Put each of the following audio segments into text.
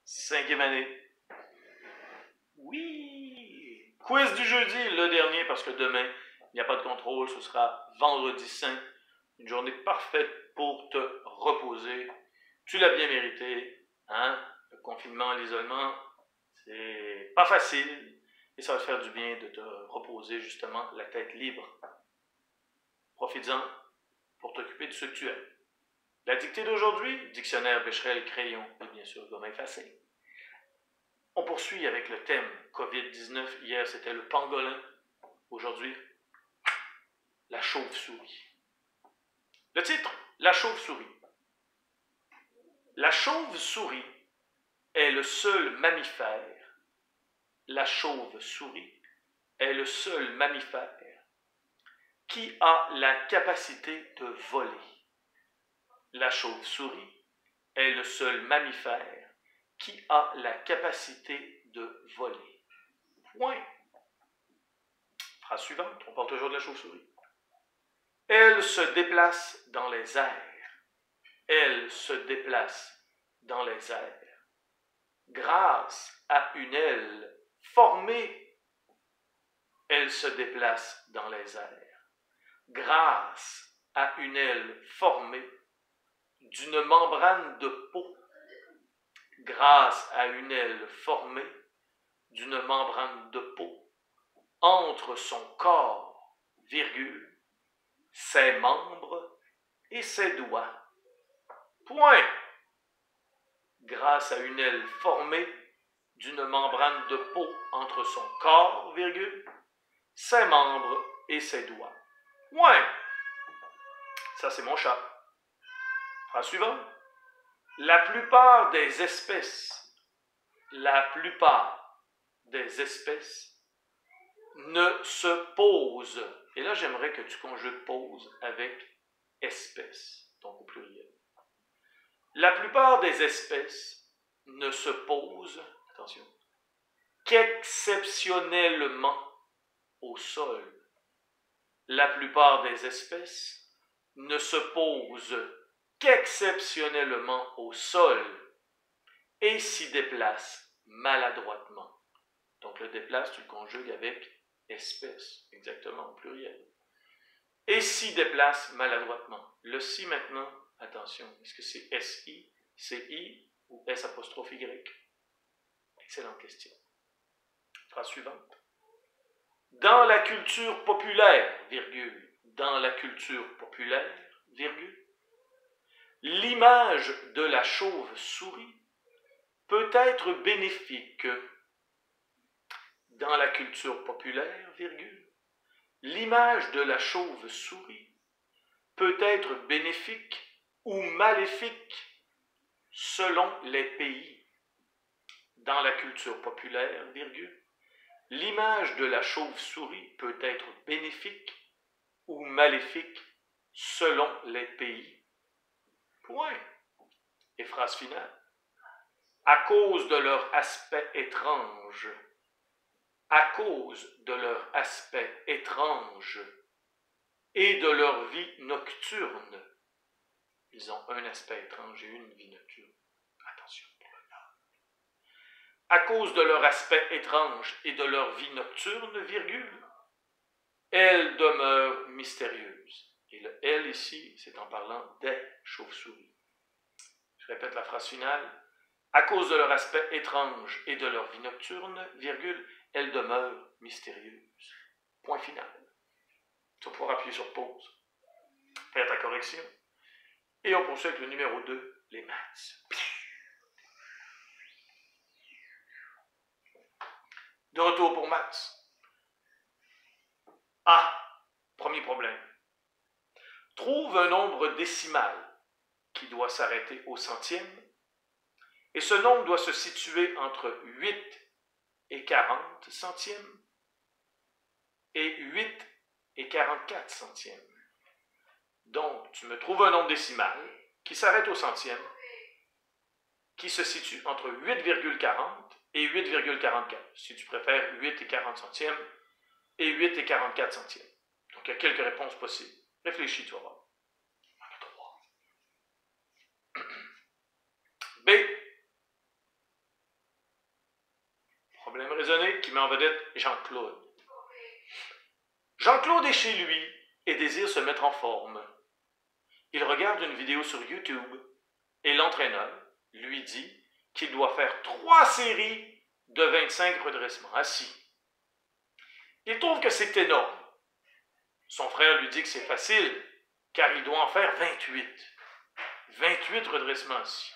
5e année. Oui! Quiz du jeudi, le dernier, parce que demain, il n'y a pas de contrôle. Ce sera vendredi saint. Une journée parfaite pour te reposer. Tu l'as bien mérité. Hein? Le confinement, l'isolement, c'est pas facile. Et ça va te faire du bien de te reposer, justement, la tête libre. Profites-en pour t'occuper de ce que tu aimes. La dictée d'aujourd'hui, dictionnaire, Becherel, crayon et bien sûr gomme effacée. On poursuit avec le thème COVID-19. Hier, c'était le pangolin. Aujourd'hui, la chauve-souris. Le titre, la chauve-souris. La chauve-souris est le seul mammifère. La chauve-souris est le seul mammifère qui a la capacité de voler. La chauve-souris est le seul mammifère qui a la capacité de voler. Point. Phrase suivante, on parle toujours de la chauve-souris. Elle se déplace dans les airs. Elle se déplace dans les airs. Grâce à une aile formée, elle se déplace dans les airs. Grâce à une aile formée d'une membrane de peau. Grâce à une aile formée d'une membrane de peau entre son corps, virgule, ses membres et ses doigts. Point. Grâce à une aile formée d'une membrane de peau entre son corps, virgule, ses membres et ses doigts. Point. Ça, c'est mon chat. Phrase suivante. La plupart des espèces ne se posent. Et là, j'aimerais que tu conjugues pose avec espèces, donc au pluriel. La plupart des espèces ne se posent, attention, qu'exceptionnellement au sol. La plupart des espèces ne se posent qu'exceptionnellement au sol et s'y déplacent maladroitement. Donc le déplace, tu le conjugues avec espèce, exactement au pluriel. Et s'y déplace maladroitement. Le si maintenant, attention, est-ce que c'est S-I, C-I ou S''Y? Excellente question. Phrase suivante. Dans la culture populaire, virgule, dans la culture populaire, virgule, l'image de la chauve-souris peut être bénéfique. Dans la culture populaire, virgule, l'image de la chauve-souris peut être bénéfique ou maléfique selon les pays. Dans la culture populaire, virgule, l'image de la chauve-souris peut être bénéfique ou maléfique selon les pays. Point. Et phrase finale. À cause de leur aspect étrange, à cause de leur aspect étrange et de leur vie nocturne, ils ont un aspect étrange et une vie nocturne. Attention pour le nom. À cause de leur aspect étrange et de leur vie nocturne, virgule, elles demeurent mystérieuses. Et le « elles » ici, c'est en parlant des chauves-souris. Je répète la phrase finale. À cause de leur aspect étrange et de leur vie nocturne, virgule, elles demeurent mystérieuses. Point final. Tu vas pouvoir appuyer sur pause, faire ta correction. Et on poursuit avec le numéro 2, les maths. De retour pour maths. Premier problème. Trouve un nombre décimal qui doit s'arrêter au centième, et ce nombre doit se situer entre 8 et 40 centièmes et 8 et 44 centièmes. Donc, tu me trouves un nombre décimal qui s'arrête au centième, qui se situe entre 8,40 et 8,44. Si tu préfères 8 et 40 centièmes et 8 et 44 centièmes. Donc, il y a quelques réponses possibles. Réfléchis, tu vas voir. B. qui met en vedette Jean-Claude. Jean-Claude est chez lui et désire se mettre en forme. Il regarde une vidéo sur YouTube et l'entraîneur lui dit qu'il doit faire 3 séries de 25 redressements assis. Il trouve que c'est énorme. Son frère lui dit que c'est facile, car il doit en faire 28. 28 redressements assis.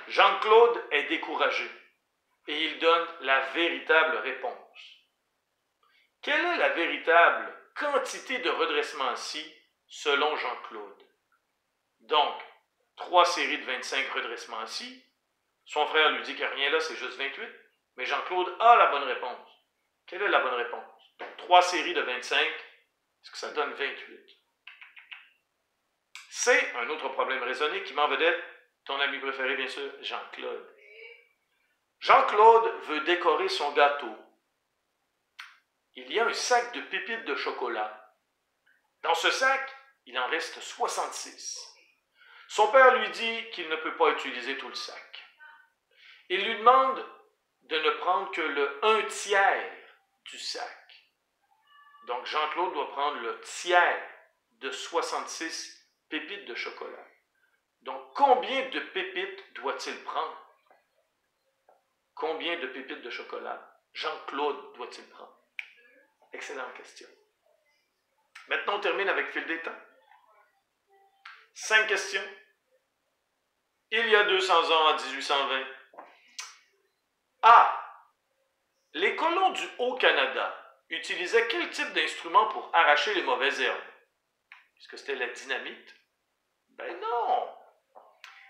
Jean-Claude est découragé et il donne la véritable réponse. Quelle est la véritable quantité de redressements assis selon Jean-Claude? Donc, 3 séries de 25 redressements assis. Son frère lui dit que rien là, c'est juste 28, mais Jean-Claude a la bonne réponse. Quelle est la bonne réponse? Donc, 3 séries de 25, est-ce que ça donne 28? C'est un autre problème raisonné qui met en vedette ton ami préféré, bien sûr, Jean-Claude. Jean-Claude veut décorer son gâteau. Il y a un sac de pépites de chocolat. Dans ce sac, il en reste 66. Son père lui dit qu'il ne peut pas utiliser tout le sac. Il lui demande de ne prendre que le 1/3 du sac. Donc Jean-Claude doit prendre le tiers de 66 pépites de chocolat. Donc combien de pépites doit-il prendre? Combien de pépites de chocolat Jean-Claude doit-il prendre? Excellente question. Maintenant, on termine avec fil des temps. 5 questions. Il y a 200 ans, en 1820. A. Les colons du Haut-Canada utilisaient quel type d'instrument pour arracher les mauvaises herbes? Est-ce que c'était la dynamite? Ben non!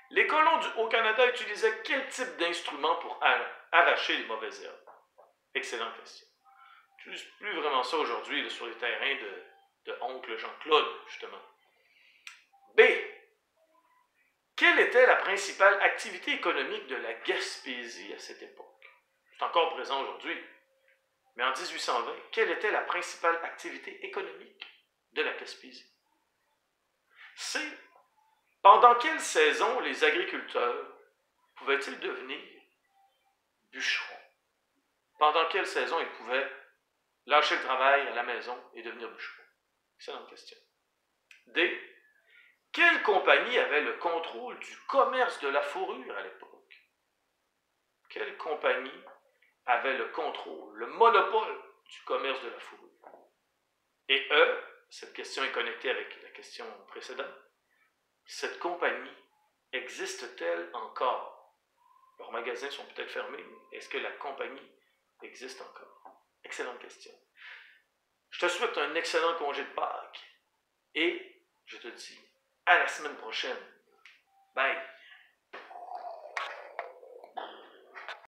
Les colons du Haut-Canada utilisaient quel type d'instrument pour arracher les mauvaises herbes? Excellente question. Je n'utilise plus vraiment ça aujourd'hui sur les terrains de oncle Jean-Claude, justement. B. Quelle était la principale activité économique de la Gaspésie à cette époque? C'est encore présent aujourd'hui. Mais en 1820, quelle était la principale activité économique de la Gaspésie? C. Pendant quelle saison les agriculteurs pouvaient-ils devenir bûcherons? Pendant quelle saison ils pouvaient lâcher le travail à la maison et devenir bûcherons? Excellente question. D. Quelle compagnie avait le contrôle du commerce de la fourrure à l'époque? Quelle compagnie avait le contrôle, le monopole du commerce de la fourrure? Et E, cette question est connectée avec la question précédente. Cette compagnie existe-t-elle encore? Leurs magasins sont peut-être fermés, mais est-ce que la compagnie existe encore? Excellente question. Je te souhaite un excellent congé de Pâques et je te dis à la semaine prochaine. Bye!